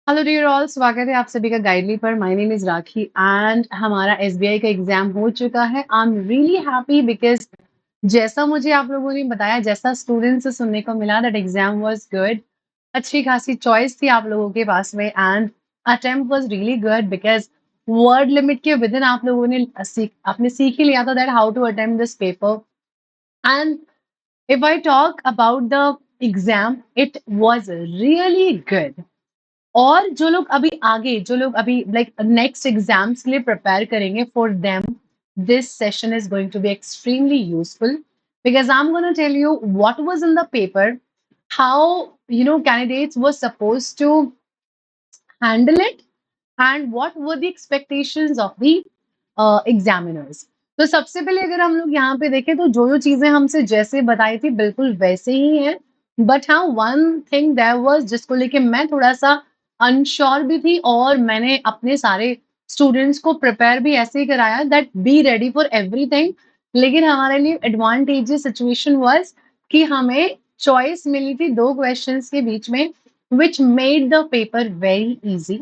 Hello dear all, स्वागत है आप सभी का गाइडली पर। My name is rakhi and हमारा एसबीआई का एग्जाम हो चुका है। I am really happy because जैसा मुझे आप लोगों ने बताया, जैसा स्टूडेंट से सुनने को मिला, दैट एग्जाम वाज गुड। अच्छी खासी चॉइस थी आप लोगों के पास में and attempt was really good because word limit के विद इन आप लोगों ने आपने सीख ही लिया था that how to attempt this paper. And if I talk about the exam, it was really good. और जो लोग अभी लाइक नेक्स्ट एग्जाम्स के लिए प्रिपेयर करेंगे, for them this session is going to be extremely useful because I'm going to tell you what was in the paper, how candidates were supposed to handle it, and what were the expectations of the examiners. तो सबसे पहले अगर हम लोग यहाँ पे देखें तो जो जो चीजें हमसे जैसे बताई थी बिल्कुल वैसे ही हैं। बट हाँ, वन थिंग देयर वाज जिसको लेके मैं थोड़ा सा अनश्योर भी थी, और मैंने अपने सारे स्टूडेंट्स को प्रिपेयर भी ऐसे ही कराया that be ready for everything. लेकिन हमारे लिए एडवांटेजेस सिचुएशन वाज कि हमें चॉइस मिली थी दो क्वेश्चंस के बीच में, which made the paper very easy.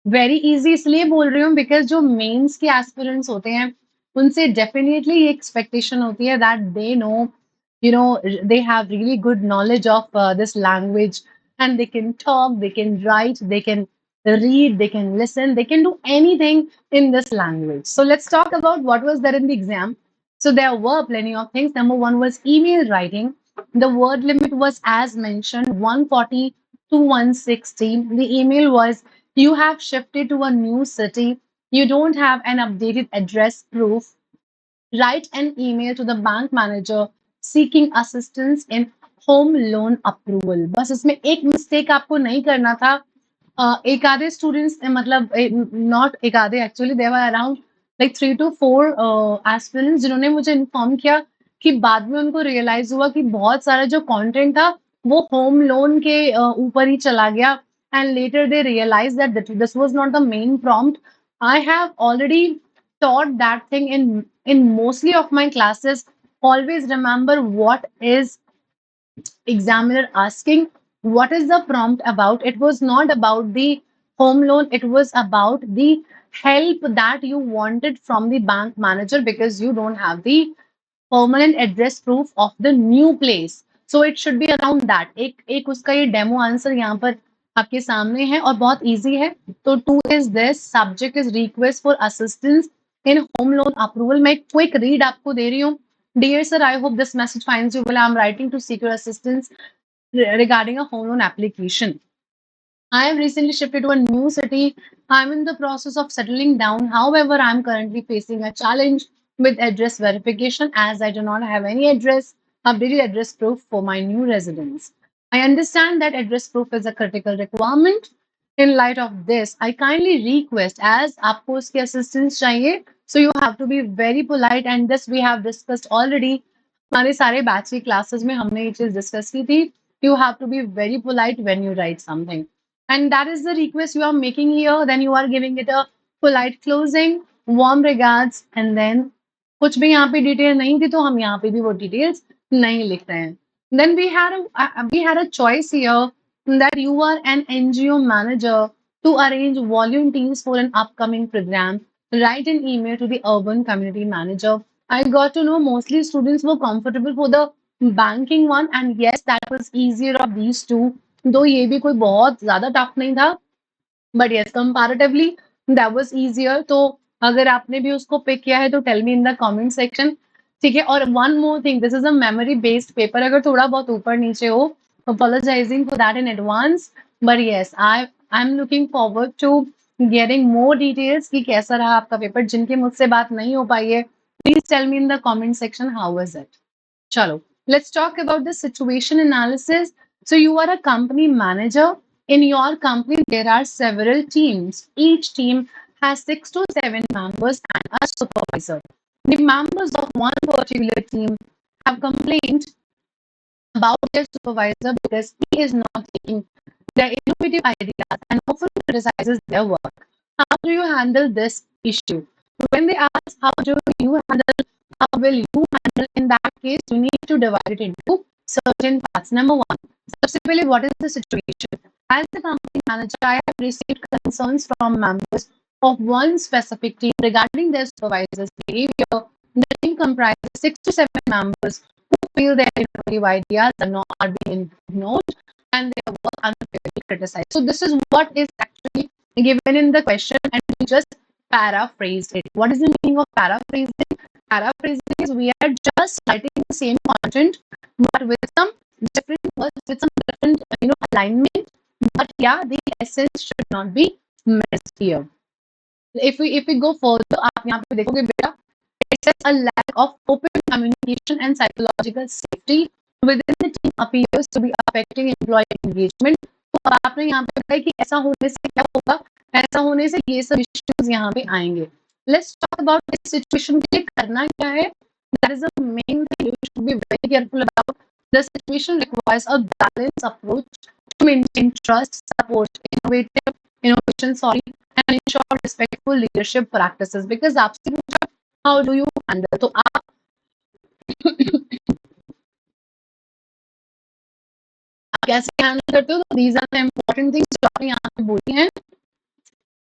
Very easy इसलिए बोल रही हूँ बिकॉज जो मेंस के एस्पिरेंट्स होते हैं उनसे डेफिनेटली ये एक्सपेक्टेशन होती है that they know, they have really good knowledge of this language, and they can talk, they can write, they can read, they can listen, they can do anything in this language. So let's talk about what was there in the exam. So there were plenty of things. Number one was email writing. The word limit was, as mentioned, 140 to 160. The email was, you have shifted to a new city, you don't have an updated address proof, write an email to the bank manager seeking assistance in home loan approval. बस इसमें एक mistake आपको नहीं करना था। एक आधे students, मतलब नॉट एक आधे, actually there were around like 3 to 4 aspirants जिन्होंने मुझे इन्फॉर्म किया कि बाद में उनको रियलाइज हुआ कि बहुत सारा जो कंटेंट था वो होम लोन के ऊपर ही चला गया, and later they realize that this was not the main prompt. I have already taught that thing in mostly of my classes. Always remember what is examiner asking, what is the prompt about. It was not about the home loan, it was about the help that you wanted from the bank manager because you don't have the permanent address proof of the new place. So it should be around that. एक उसका ये demo answer यहाँ पर आपके सामने है और बहुत इजी है. तो two is this, subject is request for assistance in home loan approval. मैं क्विक रीड आपको दे रही हूँ. Dear sir, I hope this message finds you well. I'm writing to seek your assistance regarding a home loan application. I have recently shifted to a new city. I'm in the process of settling down. However, I'm currently facing a challenge with address verification as I do not have any updated address proof for my new residence. I understand that address proof is a critical requirement. In light of this, I kindly request, as आपको उसकी assistance चाहिए, so you have to be very polite, and this we have discussed already. हमारे सारे batch की classes में हमने ये चीज डिस्कस की थी. You have to be very polite when you write something. And that is the request you are making here. Then you are giving it a polite closing, warm regards, and then कुछ भी यहाँ पे detail नहीं थी तो हम यहाँ पे भी वो डिटेल्स नहीं लिख रहे हैं. Then we had a choice here that you are an NGO manager to arrange volunteers for an upcoming program. Write an email to the urban community manager. I got to know mostly students were comfortable for the banking one, and yes, that was easier of these two. दो ये भी कोई बहुत ज्यादा tough नहीं था, but yes comparatively that was easier. तो अगर आपने भी उसको पिक किया है तो tell me in the comment section. ठीक है. और one more thing, this is a memory based paper. अगर थोड़ा बहुत ऊपर नीचे हो, apologizing for that in advance. But yes, I am looking forward to getting more details कि कैसा रहा आपका पेपर. जिनके मुझसे बात नहीं हो पाई है, please tell me in the comment section how was it. Chalo, let's talk about the situation analysis. So you are a company manager. In your company, there are several teams. Each team has 6 to 7 members and a supervisor. The members of one particular team have complained about their supervisor because he is not taking their innovative ideas and often criticizes their work. How do you handle this issue? When they ask how do you handle, how will you handle, in that case, you need to divide it into certain parts. Number one, सबसे पहले what is the situation? As the company manager, I have received concerns from members of one specific team regarding their supervisor's behavior. The team comprises 6 to 7 members who feel their innovative ideas are being ignored and their work unfairly criticized. So this is what is actually given in the question, and we just paraphrased it. What is the meaning of paraphrasing? Paraphrasing is we are just writing the same content but with some different words, with some different alignment. But yeah, the essence should not be missed here. If we go further, आप यहाँ पे देखोगे बेटा, it says a lack of open communication and psychological safety within the team appears to be affecting employee engagement. तो आपने यहाँ पे बताया कि ऐसा होने से क्या होगा, ऐसा होने से ये सब issues यहाँ पे आएंगे. Let's talk about this situation के लिए करना क्या है. That is the main thing you should be very careful about. The situation requires a balanced approach to maintain trust, support innovation, and ensure respectful leadership practices. Because आपसे पूछा how do you handle, तो आप कैसे handle करते हो. तो these are the important things जो आपने यहाँ पे बोली हैं.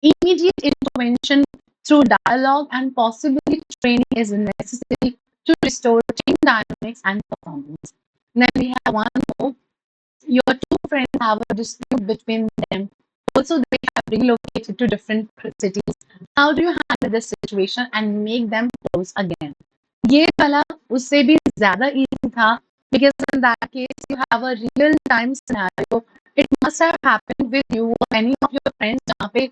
Immediate intervention through dialogue and possibly training is necessary to restore team dynamics and performance. Then we have one more. Your two friends have a dispute between them. Also, they have relocated to different cities. How do you handle this situation and make them close again? ये वाला उससे भी ज़्यादा easy था, because in that case you have a real time scenario. It must have happened with you or any of your friends जहाँ पे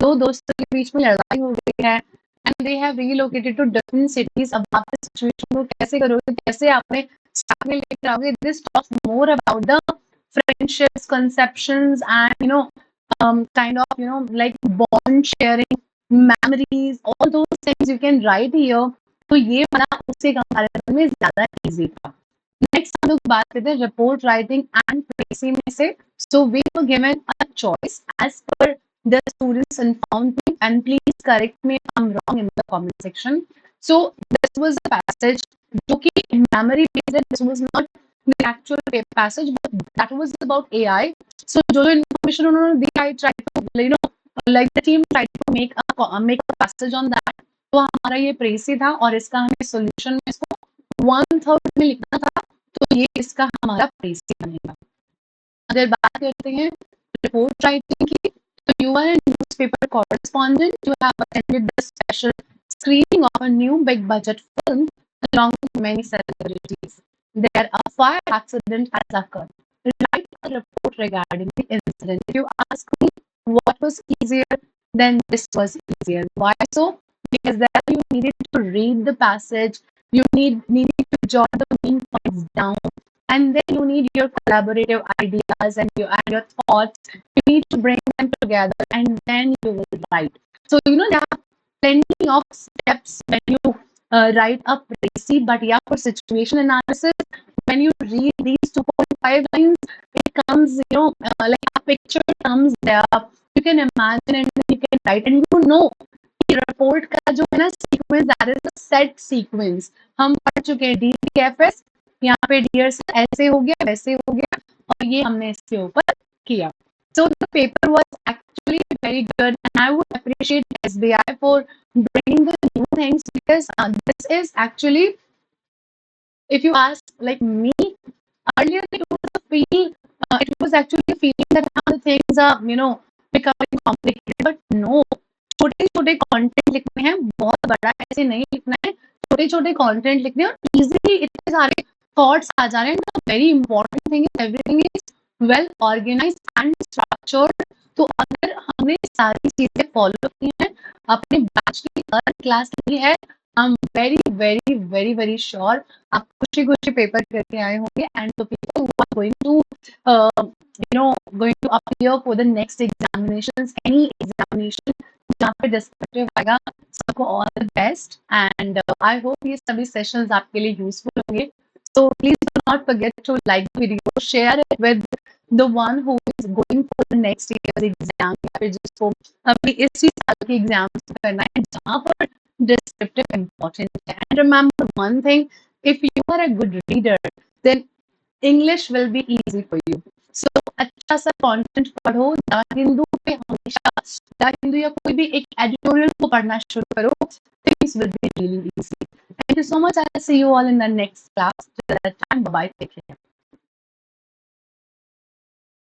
दो दोस्तों के बीच में लड़ाई हो गई है and they have relocated to different cities. अब आप इस situation को कैसे करोगे, कैसे आपने साथ में लेकर आओगे? This talks more about the friendships, conceptions, and kind of like bond sharing, memories, all those things you can write here. तो ये वाला उससे कंपैरिजन में ज्यादा इजी था. नेक्स्ट हम लोग बात करते हैं रिपोर्ट राइटिंग एंड प्रेसी में से. So we were given a choice as per the students informed me, and please correct me if I'm wrong in the comment section. So this was a passage जो कि memory based है. This was not the actual passage, but that was about AI. So जो information उन्होंने दी, I tried to like the team tried to make a passage on that. तो हमारा ये प्रेसी था और इसका हमें सोल्यूशन में इसको 1/3 में लिखना था. तो ये इसका हमारा प्रेसी बनेगा. अगर बात करते हैं रिपोर्ट राइटिंग की, you are a newspaper correspondent. You have attended the special screening of a new big budget film along with many celebrities. There a fire accident has occurred. Write a report regarding the incident. If you ask me what was easier, then this was easier. Why so? Because there you needed to read the passage, you needed to jot the main points down, and then you need your collaborative ideas and your thoughts. You need to bring them together, and then you will write. So there are plenty of steps when you write a précis, but yeah, for situation analysis, when you read these 2.5 lines, it comes like a picture comes there. You can imagine and you can write, and report का जो है ना sequence, that is a set sequence. हम पढ़ चुके हैं DCFS. यहाँ पे डियर से ऐसे हो गया, वैसे हो गया, और ये हमने इसके ऊपर किया. So the paper was actually very good, and I would appreciate SBI for bringing the new things, because this is actually, if you ask like me, earlier it was actually a feeling that how things are becoming complicated, but no. छोटे छोटे content लिखने हैं, बहुत बड़ा ऐसे नहीं लिखना है. छोटे छोटे कंटेंट लिखने हैं और इजीली इतने सारे थॉट्स आ जा रहे हैं. The very important thing is everything is well organised and structured. तो अगर हमने सारी चीजें फॉलो की हैं, अपने बैच की हर क्लास ली है, I am very very very very sure आप खुशी खुशी पेपर करके आए होंगे. And the people who are going to appear for the next examinations, any examination जहाँ पे डिस्क्रिप्टिव आएगा, सबको all the best. And I hope ये सभी सेशंस आपके लिए यूजफुल होंगे. So please do not forget to like the video, share it with the one who is going for the next year exam, या फिर जिसको अभी इसी साल के एग्जाम्स करना है जहाँ पर डिस्क्रिप्टिव इम्पोर्टेंट है. And remember one thing, if you are a good reader, then English will be easy for you. So अच्छा सा कंटेंट पढ़ो, द हिंदू पे हमेशा, द हिंदू या कोई भी एक एडिटोरियल को पढ़ना शुरू करो, things will be really easy. Thank you so much, I will see you all in the next class. Till that time, bye bye, take care.